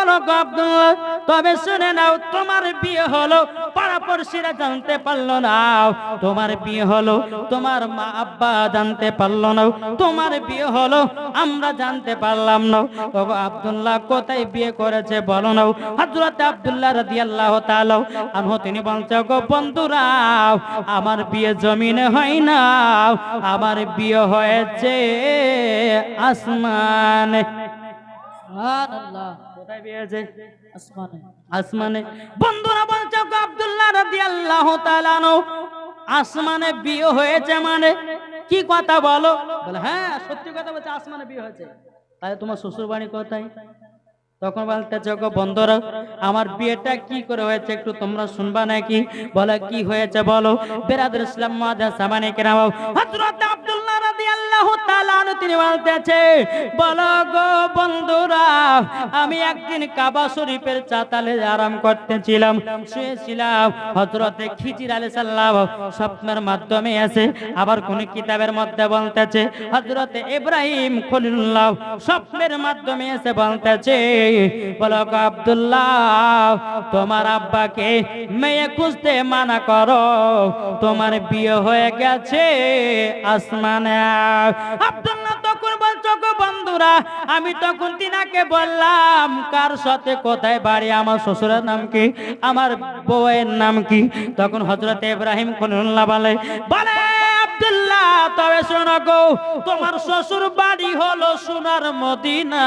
বলো গো আব্দুল্লাহ, তবে শুনে নাও, তোমার বিয়ে হলো, পাড়াপড়শিরা জানতে পারলো না তোমার বিয়ে হলো, তোমার মা আব্বা জানতে পারলো না তোমার বিয়ে হলো, আমরা জানতে পারলাম না। ওগো আব্দুল্লাহ কোথায় বিয়ে করেছে বলো না। হযরত আব্দুল্লাহ রাদিয়াল্লাহু তাআলা আনহু তিনি বলছে, গো বন্ধুরা, আমার বিয়ে জমিনে হয় না, আমার বিয়ে হয়েছে আসমানে। সুবহানাল্লাহ। কোথায় বিয়ে হয়েছে? আসমানে। আসমানে। বন্ধুরা বলছে, গো আব্দুল্লাহ রাদিয়াল্লাহু তাআলা আনহু, আসমানে বিয়ে হয়েছে মানে কি কথা বলো? বলে হ্যাঁ সত্যি কথা বলছে, আসমানে বিয়ে হয়েছে। তাহলে তোমার শ্বশুর বাড়ি কোথায়? তখন বলতেছে, গো বন্ধুরা, আমার বিয়েটা কি করে হয়েছে একটু তোমরা শুনবা নাকি? বলে কি হয়েছে বলো। বিরাদর ইসলাম মুআজ্জাজ সামানে কেরাম, হযরত আব্দুল্লাহ রাদিয়াল্লাহু তাআলা আনহু তিনি বলতেছে, বলো গো বন্ধুরা, আমি একদিন কাবা শরীফের চাতালে আরাম করতেছিলাম, শুয়েছিলাম। হযরতে খিজির আলাইহিস সালাম স্বপ্নের মাধ্যমে এসে, আবার কোন কিতাবের মধ্যে বলতেছে হযরতে ইব্রাহিম খলিলুল্লাহ স্বপ্নের মাধ্যমে এসে বলতেছে, বলো গো আব্দুল্লাহ, তোমার আব্বাকে মেয়ে খুঁজতে মানা করো, তোমার বিয়ে হয়ে গেছে আসমানে। আব্দুল্লাহ তখন বলছো, গো বন্ধুরা, আমি তখন তিনাকে বললাম, কার সাথে কোথায় বাড়ি, আমার শ্বশুরের নাম কি, আমার বউয়ের নাম কি? তখন হযরতে ইব্রাহিম খলিলুল্লাহ বলে, আব্দুল্লাহ, তবে শোনো গো, তোমার শ্বশুর বাড়ি হলো সোনার মদিনা,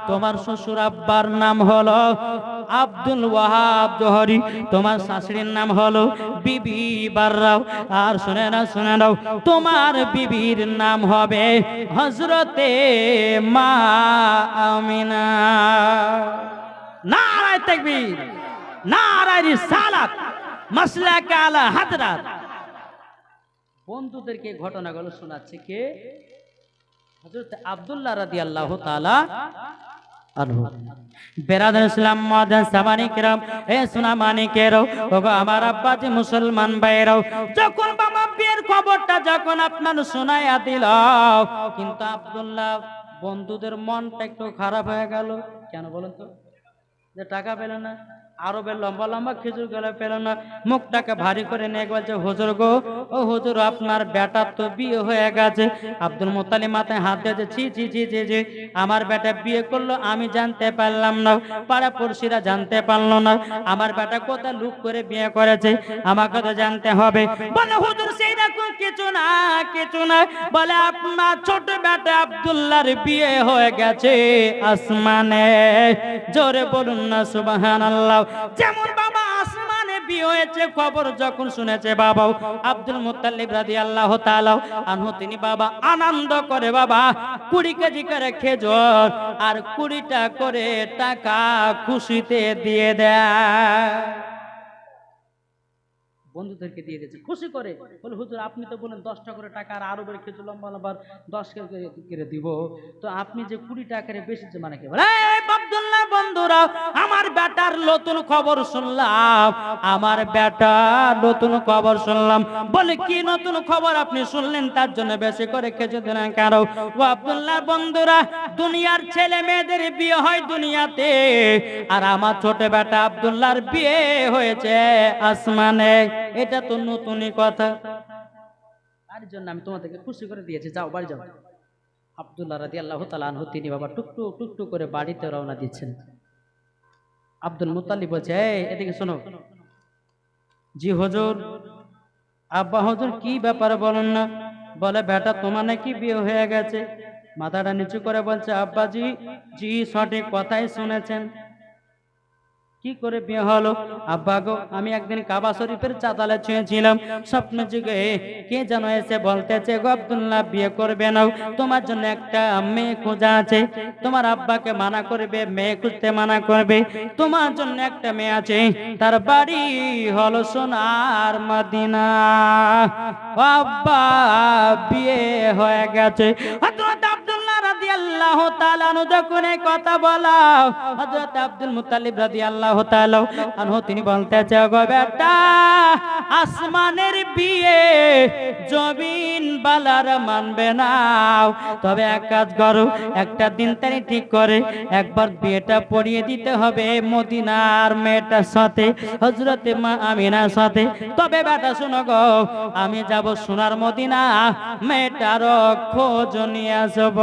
তোমার শ্বশুর আব্বার নাম হলো আব্দুল ওয়াহাব জোহরি, তোমার শাশুড়ির নাম হলো বিবি বাররাও, আর শুনে নাও, তোমার বিবির নাম হবে হযরতে মা আমিনা। নারায়ে তাকবীর, নারায়ে রিসালাত, মাসলাক আলা হাদরাত। বন্ধুদেরকে ঘটনাগুলো শোনাচ্ছে কে? হযরত আব্দুল্লাহ রাদিয়াল্লাহু তাআলা আনহু। বিরাদর ইসলাম মুআজ্জাজ সামানি কিরাম, এ সোনা মানিকেরও, ওগো আমার আব্বাজি মুসলমান ভাইরাও, যখন বাবা বিয়ের খবরটা যখন আপনার শোনায়া দিল, কিন্তু আব্দুল্লাহ বন্ধুদের মনটা একটু খারাপ হয়ে গেল। কেন বলেন তো? যে টাকা পেল না, আরো লম্বা লম্বা খেজুর গেলে পেল না, মুখটাকে ভারী করে নিয়ে বলছে, হুজুর গো, ও হুজুর, আপনার বেটার তো বিয়ে হয়ে গেছে। আব্দুল মুত্তালিব মাথায় হাত দিয়েছে, ছি ছি ছি ছি ছি, আমার বেটা বিয়ে করলো, আমি জানতে পারলাম না, পাড়া পড়শিরা জানতে পারলো না, আমার বেটা কোথায় লুক করে বিয়ে করেছে, আমাকে তো জানতে হবে। বলে হুজুর সেই রকম কিছু না, কিছু না। বলে আপনার ছোট বেটা আব্দুল্লাহর বিয়ে হয়ে গেছে আসমানে। জোরে বলুন না সুবহানাল্লাহ। যেমন বাবা আসমানে বিয়ে হয়েছে খবর যখন শুনেছে বাবা আব্দুল মুত্তালিব রাদিয়াল্লাহু তাআলা আনহু, তিনি বাবা আনন্দ করে বাবা 20 কেজি করে খেজুর আর 20টা করে টাকা খুশিতে দিয়ে দেয়। বন্ধুদেরকে দিয়ে দিয়েছে খুশি করে। বলে হুজুর আপনি তো বলেন 10টা করে টাকা আর আরো বের খেজুর লম্বা লম্বা 10 করে দিব, তো আপনি যে 20 টাকারে বেশি মানে কি? বলে আব্দুল্লাহ বন্ধুরা, আমার বেটার নতুন খবর শুনলাম, আমার বেটা নতুন খবর শুনলাম। বলে কি নতুন খবর আপনি শুনলেন, তার জন্য বেশি করে খেজুর দিলেন কেন? ও আব্দুল্লাহ বন্ধুরা, দুনিয়ার ছেলে মেয়েদের বিয়ে হয় দুনিয়াতে, আর আমার ছোট বেটা আব্দুল্লাহর বিয়ে হয়েছে আসমানে। এটা তো নতুনই কথা, তার জন্য আমি তোমাদেরকে খুশি করে দিয়েছি, যাও বাড়ি যাও। আব্দুল্লাহ রাদিয়াল্লাহু তাআলা আনহু তিনি বাবা টুকটুক টুকটুক করে বাড়িতে রওনা দিচ্ছেন। আব্দুল মুত্তালিব বলছে, এই এদিকে শোনো। জি হুজুর। আব্বা হুজুর কি ব্যাপারে বলেন না? বলে বেটা তোমার নাকি বিয়ে হয়ে গেছে। মাথাটা নিচু করে বলছে, আব্বাজি জি সঠিক কথাই শুনেছেন। কি করে বিয়ে হলো? আব্বা গো, আমি একদিন কাবা শরীফের চাতালে ছুঁয়েছিলাম, স্বপ্ন যুগে কে যেন এসে বলতেছে, গো আব্দুল্লাহ বিয়ে করবে না, তোমার জন্য একটা মেয়ে খোঁজা আছে। তোমার আব্বাকে মানা করবে, মেয়ে খুঁজতে মানা করবে, তোমার জন্য একটা মেয়ে আছে, তার বাড়ি হলো সোনার মদিনা। আব্বা বিয়ে হয়ে গেছে। হযরত আব্দুল্লাহ রাদিয়াল্লাহু তাআলা আনহু যখন এই কথা বলা, হযরত আব্দুল মুত্তালিব রাদিয়াল্লাহু তাআলা আনহু তিনি বলতেছে, গো বেটা আসমানের বিয়ে জমিন বালার মানবে না। তবে এক কাজ করো, একটা দিন তারিখ ঠিক করে একবার বিয়েটা পড়িয়ে দিতে হবে মদিনার মেয়েটার সাথে, হযরতে মা আমিনার সাথে। তবে বেটা শোনো গো, আমি যাব সোনার মদিনা, মেয়েটার খোঁজ নিয়ে আসব।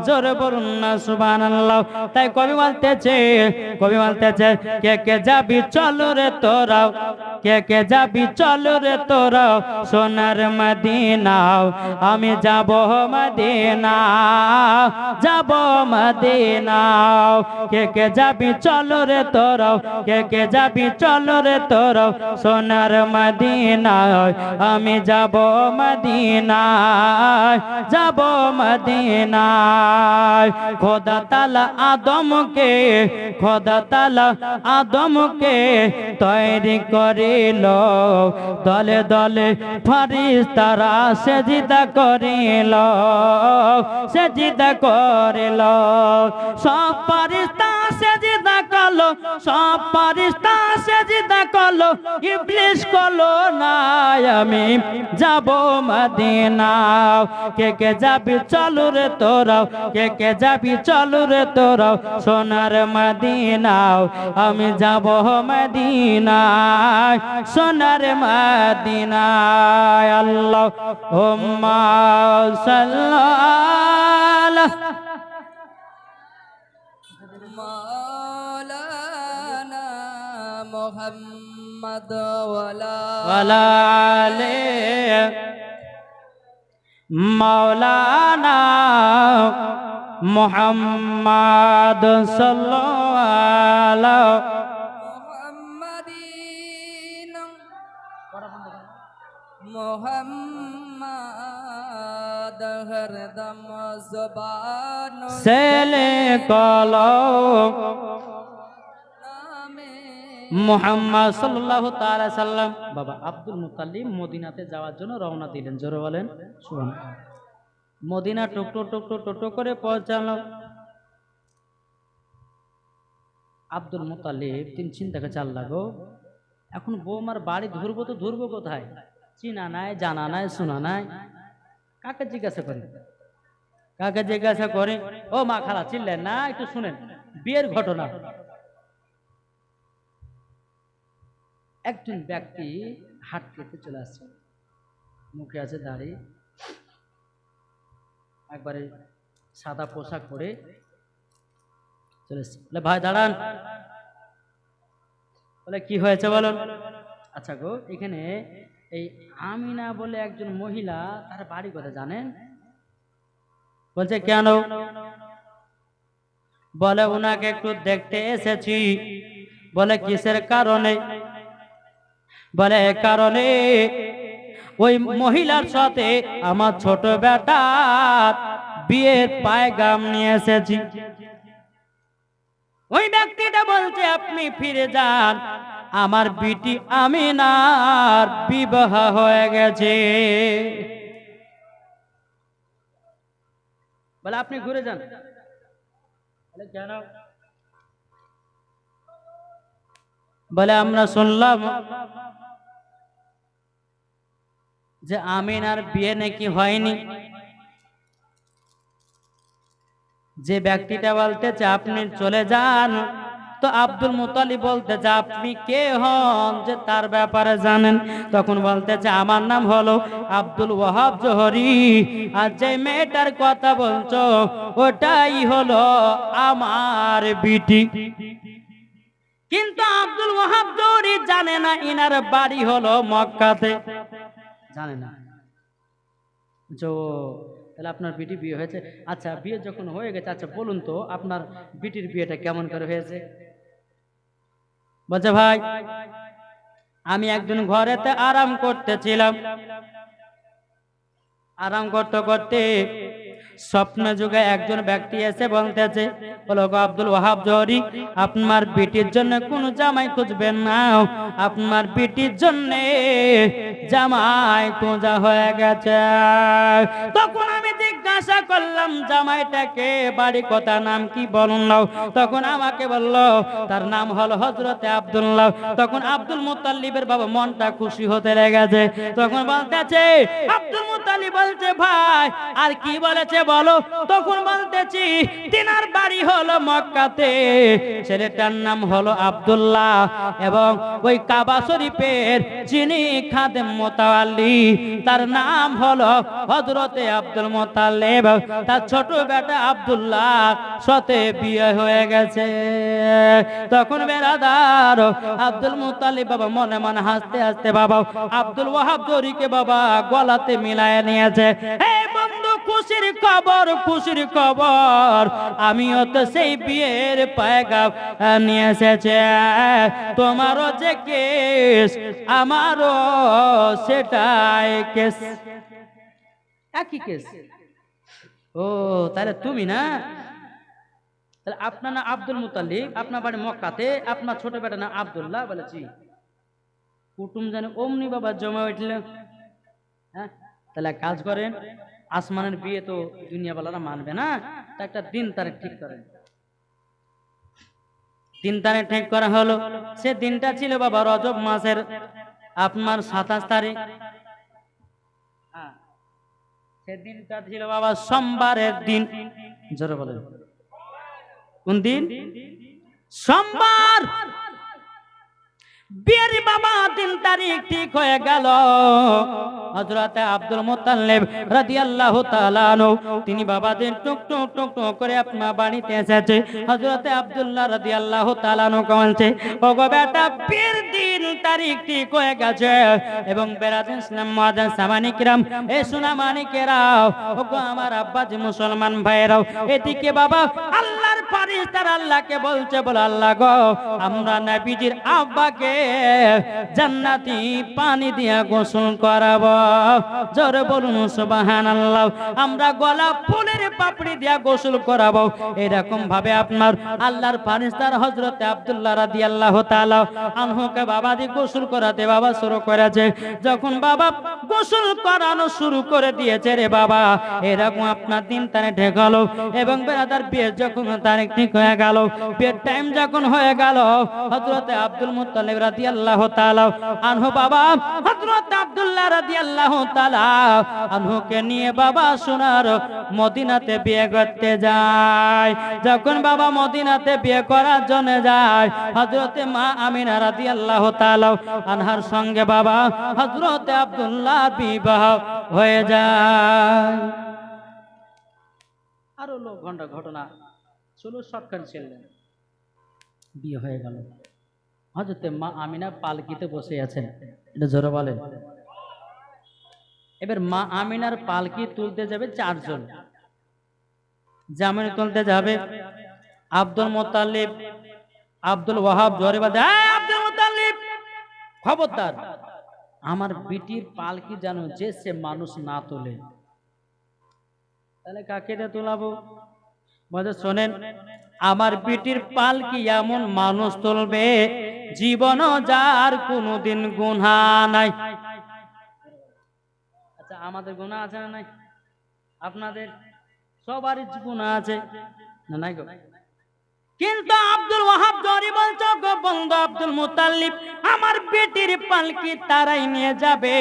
জোরে বলুন না সুবহানাল্লাহ। তাই কবি বলতেছে কে কে যাবি চলো রে তোরাও, কে কে যাবি চলো রে তোরাও সোনার মদিনাও। আমি যাব মদিনা, যাব মদিনাও। কে কে যাবি চলো রে তোরাও, কে কে যাবি চলো রে তোরাও সোনার মদিনায়। আমি যাব মদিনায়, যাব মদিনায়। খোদা তাআলা আদমকে, খোদা তাআলা আদমকে তৈরি করিল, দলে দলে ফেরেশতারা সেজদা করিল, সেজদা করিল। সব ফেরেশতা সেজদা করলো, সব ফেরেশতা সেজদা করলো, ইবলিস করলো না। আমি যাব মদিনা। কে কে যাবি চলো রে তোরাও, কে কে যাবি চলো রে তোরাও সোনার মদিনাও। আমি যাব মদিনায়, সোনার মদিনায়। আল্লাহুম্মা সাল্লাল্লাহু মাওলানা মুহাম্মদ ওয়ালা আলে মাওলানা মুহাম্মদ সাল্লাল্লাহু মুহাম্মাদিন মুহাম্মাদ হরদম জবান সেলে কলো মুহাম্মদ সাল্লাল্লাহু তাআলা সাল্লাম। বাবা আব্দুল মুত্তালিব মদিনাতে যাওয়ার জন্য রওনা দিলেন। জোরে বলেন সুবহানাল্লাহ। মদিনা টোটো টোটো টোটো করে পৌঁছালো। আব্দুল মুত্তালিব তিনি চিন্তা করে চাল লাগো, এখন বৌমার বাড়ি ধরবো তো ধরবো কোথায়? চিনা নাই, জানা নাই, শোনা নাই। কাকে জিজ্ঞাসা করি, কাকে জিজ্ঞাসা করি? ও মা খালা চিনলেন না, একটু শুনেন বিয়ের ঘটনা। একজন ব্যক্তি হাট কেটে চলে আসছে, মুখে আছে দাড়ি, একবারে সাদা পোশাক পরে চলে এসছে। বলে ভাই দাঁড়ান। বলে কি হয়েছে বলুন। আচ্ছা গো, এখানে এই আমিনা বলে একজন মহিলা, তার বাড়ি কোথায় জানেন? বলছে কেন? বলে ওনাকে একটু দেখতে এসেছি। বলে কিসের কারণে? বলে কারণে ওই মহিলার সাথে আমার ছোট বেটার বিয়ের পায়গাম নিয়ে এসেছি। ওই ব্যক্তিটা বলছে আপনি ফিরে যান, আমার বিটি আমিনার বিবাহ হয়ে গেছে। বলে আপনি ঘুরে যান। বলে কেন? বলে আমরা শুনলাম যে আমিনার বিয়ে নাকি হয়নি। যে ব্যক্তিটা বলতেছে আপনি চলে যান, তো আব্দুল মুত্তালিব বলতেছে আপনি কে হন যে তার ব্যাপারে জানেন? তখন বলতেছে আমার নাম হলো আব্দুল ওয়াহাব জোহরি, আর যে মেয়েটার কথা বলছো ওটাই হলো আমার বিটি। কিন্তু আব্দুল ওয়াহাব জোহরি জানে না ইনার বাড়ি হলো মক্কাতে, জানে না। তাহলে আপনার বিটি বিয়ে হয়েছে? আচ্ছা বিয়ে যখন হয়ে গেছে, আচ্ছা বলুন তো আপনার বিটির বিয়েটা কেমন করে হয়েছে? বলছে ভাই আমি একজন ঘরেতে আরাম করতেছিলাম, আরাম করতে করতে স্বপ্ন যুগে একজন ব্যক্তি এসে বলতেছে, বলো গো আব্দুল ওয়াহাব জোহরি, আপনার বিটির জন্য কোন জামাই খুঁজবেন না, আপনার বিটির জন্য জামাই খোঁজা হয়ে গেছে। তখন আমি জিজ্ঞাসা করলাম জামাইটাকে বাড়ি কথা নাম কি বলুন নাও। তখন আমাকে বলল তার নাম হলো হযরতে আব্দুল্লাহ। তখন আব্দুল মুত্তালিবের বাবা মনটা খুশি হতে লেগেছে। তখন বলতেছে আব্দুল মুত্তালিব বলছে ভাই আর কি বলেছে বলো। তখন বলতেছি তিনার বাড়ি হলো মক্কাতে, ছেলেটার নাম হলো আব্দুল্লাহ এবং ওই কাবা শরীফের যিনি খাদেম মোতাওয়াল্লি তার নাম হলো হযরতে আব্দুল মুত্তালিব। তার ছোট বেটা আব্দুল্লাহ সাথে বিয়ে হয়ে গেছে। তখন বেরাদার আব্দুল মুত্তালিব বাবা মনে মনে হাসতে হাসতে বাবা আব্দুল ওয়াহাব দড়িকে বাবা গলাতে মিলায় নিয়েছে। হে বন্ধু খুশির খবর, খুশির খবর, আমিও তো সেই বিয়ের পায়গাম নিয়ে এসেছে। তোমারও যে কেস আমারও সেটাই কেস, একই কেস। ও তাহলে তুমি না, তাহলে আপনার না আব্দুল মুত্তালিব, আপনার বাড়ি মক্কাতে, আপনার ছোট বেটা না আব্দুল্লাহ। বলেছি কুটুম জানে অমনি বাবা জমা উঠল। হ্যাঁ তাহলে কাজ করেন, আসমানের বিয়ে তো দুনিয়াওয়ালারা মানবে না, তা একটা দিন তারিখ ঠিক করেন। দিন তারিখ ঠিক করা হলো। সে দিনটা ছিল বাবা রজব মাসের আপনার 27 তারিখ। সে দিনটা ছিল বাবা সোমবারের দিন। জোরে বলেন কোন দিন? সোমবার। বিয়ের বাবা দিন তারিখ ঠিক হয়ে গেল। হযরতে আব্দুল মুত্তালিব রাদিয়াল্লাহু তাআলা আনহু তিনি বাবা দিন টুক টুক টুক টুক করে আপনার বাড়িতে এসেছে। হযরতে আব্দুল্লাহ রাদিয়াল্লাহু তাআলা আনহু বলছে ওগো বেটা বিয়ের দিন তারিখ ঠিক হয়ে গেছে। এবং বেরাদিন ইসলাম মুআজ্জিন সামানি কিরাম এ সোনা মানিকেরাও, ওগো আমার আব্বাজি মুসলমান ভাইরাও, এদিকে বাবা আল্লাহর ফেরেশতারা আল্লাহকে বলছে বল আল্লাহ গো আমরা নবীজির আব্বাকে জান্নাতি পানি দিয়া গোসল করাবো। জোরে বলুন সুবহানাল্লাহ। আমরা গোলাপ ফুলের পাপড়ি দিয়া গোসল করাবো। এরকম ভাবে আপনার আল্লাহর ফেরেশতার হযরতে আব্দুল্লাহ রাদিয়াল্লাহু তাআলা আনহুকে বাবা দিয়ে গোসল করাতে বাবা শুরু করেছে। যখন বাবা গোসল করানো শুরু করে দিয়েছে রে বাবা, এরকম আপনার দিন তারিখ ঠিক হলো। এবং বেরাদার বিয়ের যখন তারিখ ঠিক হয়ে গেল, বিয়ের টাইম যখন হয়ে গেল, হযরতে আব্দুল মুত্তালিব রাদিয়াল্লাহু তাআলা আনহু বাবা হযরত আব্দুল্লাহ রাদিয়াল্লাহু তাআলা আনহুকে নিয়ে বাবা সোনার মদিনাতে বিয়ে করতে যায়। যখন বাবা মদিনাতে বিয়ে করার জন্য যায়, হযরতে মা আমিনা রাদিয়াল্লাহু তাআলা আনহার সঙ্গে বাবা হযরতে আব্দুল্লাহ বিবাহ হয়ে যায়। আরো লোক ঘটনা চলো শর্টকাট ছেলে বিয়ে হয়ে গেল। হযরতে মা আমিনা পালকিতে বসে আছেন, এটা জোরে বলেন। এবার মা আমিনার পালকি তুলতে যাবে 4 জন। জামিনে তুলতে যাবে আব্দুল মুত্তালিব, আব্দুল ওয়াহাব। জোরে বলে আব্দুল মুত্তালিব খবরদার আমার বিটির পালকি জানো যে সে মানুষ না তোলে। তাহলে কাকে তোলাবো? বলে শোনেন আমার বিটির পালকি এমন মানুষ তুলবে জীবনও যার কোনোদিন গুনাহ নাই। আচ্ছা আমাদের গুনাহ আছে না নাই? আপনাদের সবারই গুনাহ আছে না নাই গো? কিন্তু আব্দুল ওয়াহাব জরি বলছো গো বন্ধু আব্দুল মুত্তালিব আমার বেটির পালকি তারাই নিয়ে যাবে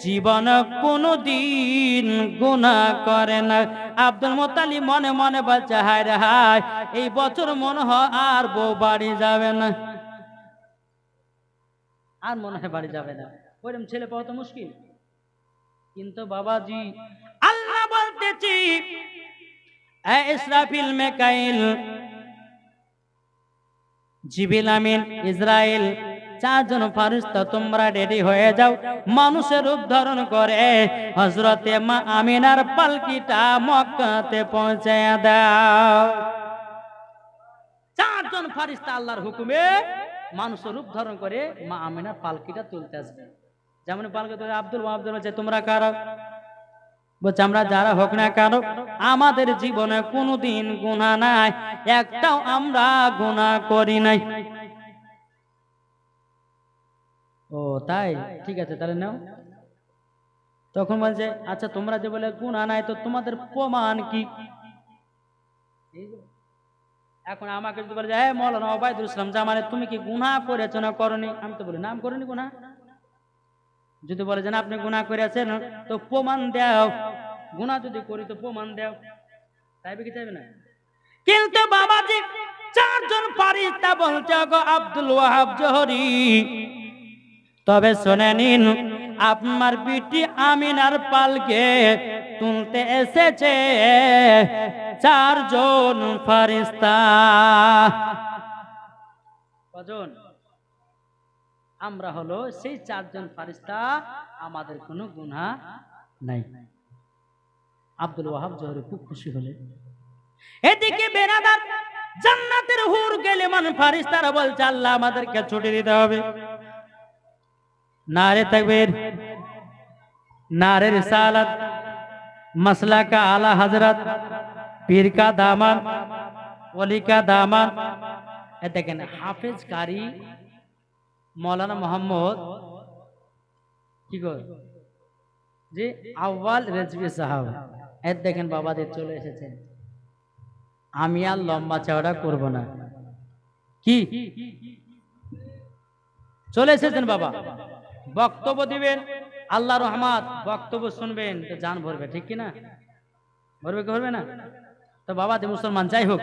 জীবন কোনদিন গুনাহ করে না। আব্দুল মুত্তালিব মনে মনে বলছে হায় রে হায় এই বছর মনে হয় আর বউ বাড়ি যাবে না, আর মনে হয় বাড়ি যাবে না। ওইরকম ছেলে পাওয়া তো মুশকিল। কিন্তু বাবাজি আল্লাহ বলতেছি ইসরাফিল মিকাইল জিবরিল আমিন ইসরাইল 4 জন ফেরেশতা তোমরা রেডি হয়ে যাও, মানুষের রূপ ধারণ করে হযরতে মা আমিনার পালকিটা মক্কাতে পৌঁছায়া দাও। 4 জন ফেরেশতা আল্লাহর হুকুমে মানুষের রূপ ধারণ করে মা আমিনার পালকিটা তুলতে আসবে। যেমন পালকি তুলে আব্দুল ওয়াহাব বলছে তোমরা কারা? বলছে আমরা যারা হোক না কেন আমাদের জীবনে কোনোদিন গুনাহ নাই, একটাও আমরা গুনাহ করি নাই। ও তাই, ঠিক আছে তাহলে নাও। তখন বলছে আচ্ছা তোমরা যে বলে গুনাহ নাই, তো তোমাদের প্রমাণ কি? এখন আমাকে যদি বলে যে হ্যাঁ মৌলানা ওবায়দুল ইসলাম জামানে তুমি কি গুনাহ করেছো না করনি, আমি তো বলি না আমি করিনি গুনাহ। যদি বলে যে না আপনি গুনাহ করেছেন তো প্রমাণ দাও, গুনাহ যদি করি তো প্রমাণ দাও, চাইবে কি চাইবে না? কিন্তু বাবাজি চারজন ফারিস্তা বলছে গো আব্দুল ওয়াহাব জোহরি, তবে শুনে নিন আপনার বিটি আমিনার পালকে তুলতে এসেছে চারজন ফারিস্তা। কজন? আমরা হলো সেই চারজন ফারিস্তা, আমাদের কোনো গুনাহ নাই। আব্দুল ওয়াহাব জোহরি খুব খুশি হলেন। এদিকে বেরাদার জান্নাতের হুর গেলেমান ফারিস্তারা বলছে আল্লাহ আমাদেরকে ছুটি দিতে হবে। নারে তাকবীর, নারে রিসালাত, মাসলা কা আলা হযরত, পীর কা দামান, ওলি কা দামান। এ দেখেন হাফেজ কারি মৌলানা মোহাম্মদ কি গো জি আউয়াল রেজভী সাহেব, এ দেখেন বাবাদের চলে এসেছেন। আমি আর লম্বা চওড়া করব না, কি চলে এসেছেন বাবা, বক্তব্য দিবেন, আল্লাহ রহমত, বক্তব্য শুনবেন তো জান ভরবে, ঠিক কি না? ভরবে কি ভরবে না? তো বাবা যে মুসলমান যাই হোক,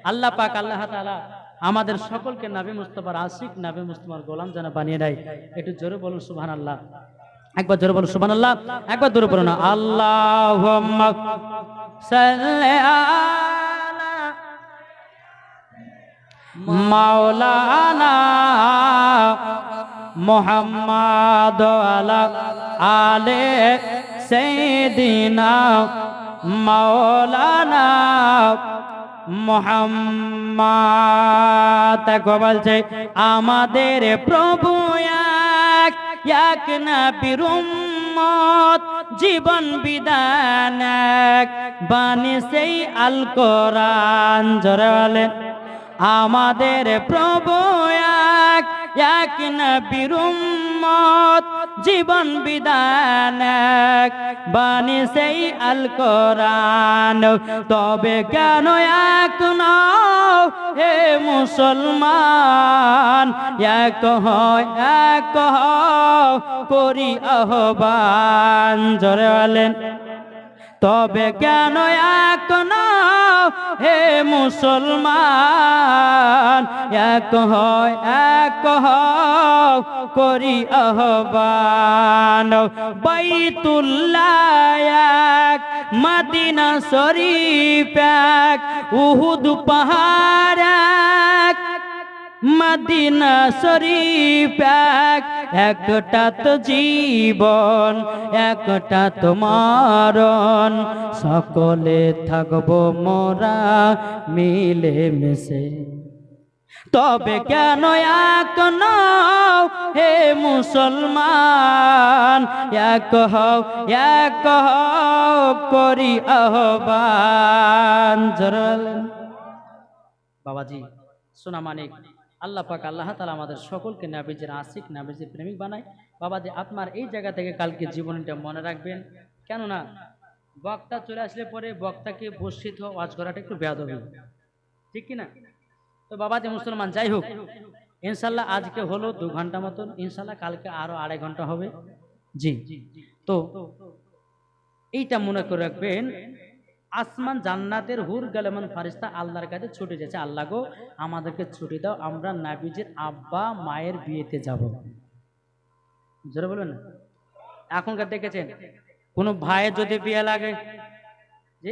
আল্লাহ পাক আল্লাহ তাআলা আমাদের সকলকে নবী মুস্তাফার আশিক, নবী মুস্তাফার গোলাম যেন বানিয়ে দেয়। একটু জোরে বলুন সুবহানাল্লাহ, একবার জোরে বলুন সুবহানাল্লাহ, একবার জোরে বলুন আল্লাহুম্মা সাল্লি আলা মাওলানা মুহাম্মাদ আলা আলে সাইয়্যিদিনা মাওলানা মুহাম্মাদ। দেখো বলছে আমাদের প্রভু এক, এক নবীর উম্মত, জীবন বিধান এক, বাণী সেই আল কোরআন। জোরে বলেন আমাদের প্রভু এক, এক নবীর উম্মত, জীবন বিধান এক, বাণী সেই আল কোরআন। তবে কেন এক নও হে মুসলমান, এক হয় এক হও করি আহ্বান। জোরে বলেন তবে কেন এক নও হে মুসলমান, এক হয় এক হও করি আহ্বান। বাইতুল্লাহ এক, মদিনা শরীফ এক, উহুদ পাহাড় এক, মদিনা শরীফ এক, একটা তো জীবন একটা তো মরণ, সকলে থাকবো মোরা মিলে মিশে। তবে কেন এক নও হে মুসলমান, এক হও এক হও করি আহ্বান। বাবাজি সোনা মানিক, আল্লাহ পাক আল্লাহ তাআলা আমাদের সকলকে নবীজির আশিক, নবীজির প্রেমিক বানায়। বাবাজি আপনার এই জায়গা থেকে কালকে জীবনটা মনে রাখবেন, কেননা বক্তা চলে আসলে পরে বক্তাকে বর্ষিত ওয়াজ করাটা একটু বেয়াদবি, ঠিক কি না? তো বাবাজি মুসলমান যাই হোক, ইনশাল্লাহ আজকে হলো 2 ঘন্টা মতন, ইনশাল্লাহ কালকে আরো 2.5 ঘন্টা হবে। জি তো এইটা মনে করে রাখবেন, আসমান জান্নাতের হুর গেলেমান ফারিস্তা আল্লাহর কাছে ছুটে যাচ্ছে, আল্লাহ গো আমাদেরকে ছুটি দাও, আমরা নবীজির আব্বা মায়ের বিয়েতে যাব। জোরে বলবেন না? এখনকার দেখেছেন কোনো ভাইয়ের যদি বিয়ে লাগে, জি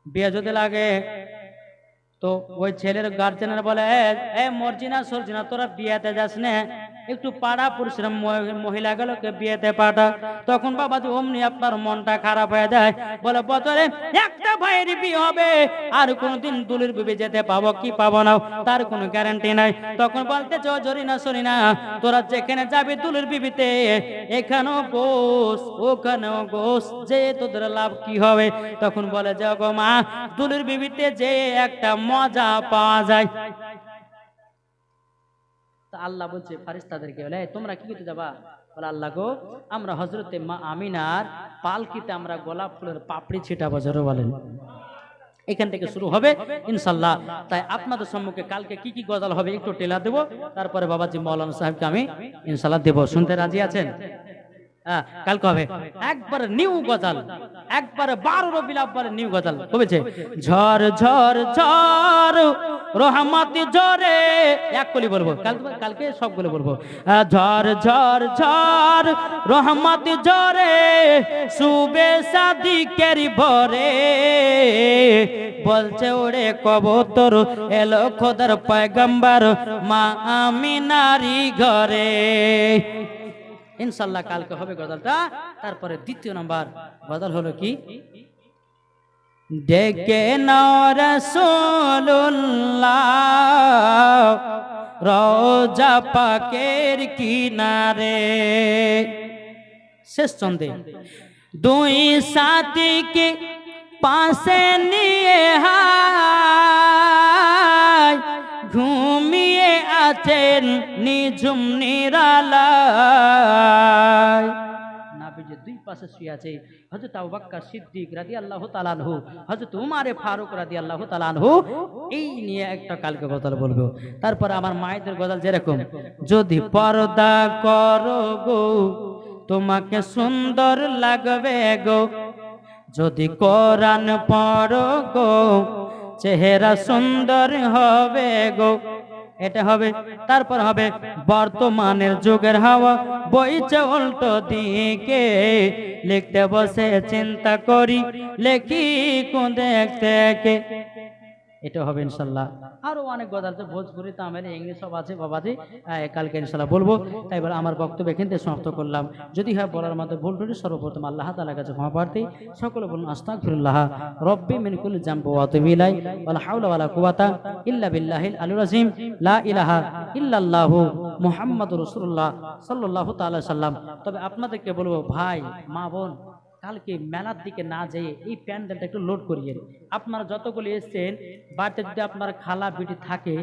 বিয়ে যদি লাগে তো ওই ছেলের গার্জেনরা বলে এ মর্জিনা সরজিনা তোরা বিয়েতে যাস না, একটু পাড়া পরিশ্রম মহিলাগুলোকে বিয়েতে পাঠা। তখন বাবাজি অমনি আপনার মনটা খারাপ হয়ে যায়, বলে বছরে একটা ভাইয়ের বিয়ে হবে, আর কোনোদিন দুলির বিবি যেতে পাবো কি পাবো না তার কোনো গ্যারান্টি নাই। তখন বলতে জরিনা সরিনা তোরা যেখানে যাবি দুলির বিবিতে, এখানেও গোস ওখানেও গোস, যে তোদের লাভ কি হবে? তখন বলে যে গো মা, দুলির বিবিতে যে একটা মজা পাওয়া যায়, তা আল্লাহ বলছে ফারিস্তাদেরকে, বলে "এই, তোমরা কি করতে যাবা?" বলে আল্লাহ গো, আমরা হজরতে মা আমিনার পালকিতে আমরা গোলাপ ফুলের পাপড়ি ছিটাবো, জোরে বলেন। এখান থেকে শুরু হবে ইনশাল্লাহ। তাই আপনাদের সম্মুখে কালকে কি কি গজল হবে একটু টেলা দেবো, তারপরে বাবাজি মৌলানা সাহেবকে আমি ইনশাল্লাহ দেবো। শুনতে রাজি আছেন? হ্যাঁ, কালকে হবে একবারে নিউ গজল, একবারে 12 রবিউল আউয়ালে নিউ গজল হয়েছে। ঝড় ঝড় ঝড় রহমত জোরে, এক কলি বলবো, কালকে সবগুলো বলবো। ঝড় ঝড় ঝড় রহমত জোরে, সুবে সাদিকের ভরে, বলছে ওরে কবুতর এলো খোদার পয়গম্বর মা আমিনারি ঘরে। ইনশাল্লাহ কালকে হবে গজলটা। তারপরে দ্বিতীয় নাম্বার গজল হলো কি, ডেকে নাও রাসূলুল্লাহ রওজা পাকের কিনারে। শেষ চন্দে দুই সাথীকে পাশে নিয়ে হায়, ঘুমিয়ে আছেন নিঝুম নিরালায়। নাবিজের দুই পাশে শুয়ে আছে হযরত আবু বকর সিদ্দিক রাদিয়াল্লাহু তাআলা আনহু, হযরত উমর ফারুক রাদিয়াল্লাহু তাআলা আনহু। এই নিয়ে একটা কালকে গজল বলবো। তারপর আমার মায়েদের গজল যেরকম, যদি পর্দা করো গো তোমাকে সুন্দর লাগবে গো, যদি কোরআন পড়ো গো চেহারা সুন্দর হবে গো, এটা হবে। তারপর হবে বর্তমানের যুগের হাওয়া বইছে উল্টো দিকে, লিখতে বসে চিন্তা করি লেখি কোন দেখতে কে, এটা হবে ইনশাল্লাহ। আরো অনেক গজল আছে, ভোজপুরি, তামিল, ইংলিশ সব আছে বাবাজি, কালকে ইনশাল্লাহ বলবো। তাই বলে আমার বক্তব্য এখান থেকে সমাপ্ত করলাম। যদি হয় বলার মধ্যে ভুল ত্রুটি সর্বপ্রথম আল্লাহ তাআলার কাছে ক্ষমা প্রার্থী। সকলে বলুন আস্তাগফিরুল্লাহ রব্বি মিন কুল্লি যামবি ওয়া আতুবু ইলাইহি ওয়ালা হাওলা ওয়ালা কুওয়াতা ইল্লা বিল্লাহিল আলিয়্যিল আযীম লা ইলাহা ইল্লাল্লাহু মুহাম্মাদুর রাসূলুল্লাহ সাল্লাল্লাহু তাআলা সাল্লাম। তবে আপনাদেরকে বলবো ভাই মা বোন, কালকে মেলার দিকে না যেয়ে এই প্যান্ডেলটা একটু লোড করিয়ে, আপনারা যতগুলি এসছেন বাড়িতে যদি আপনার খালা বিটি থাকে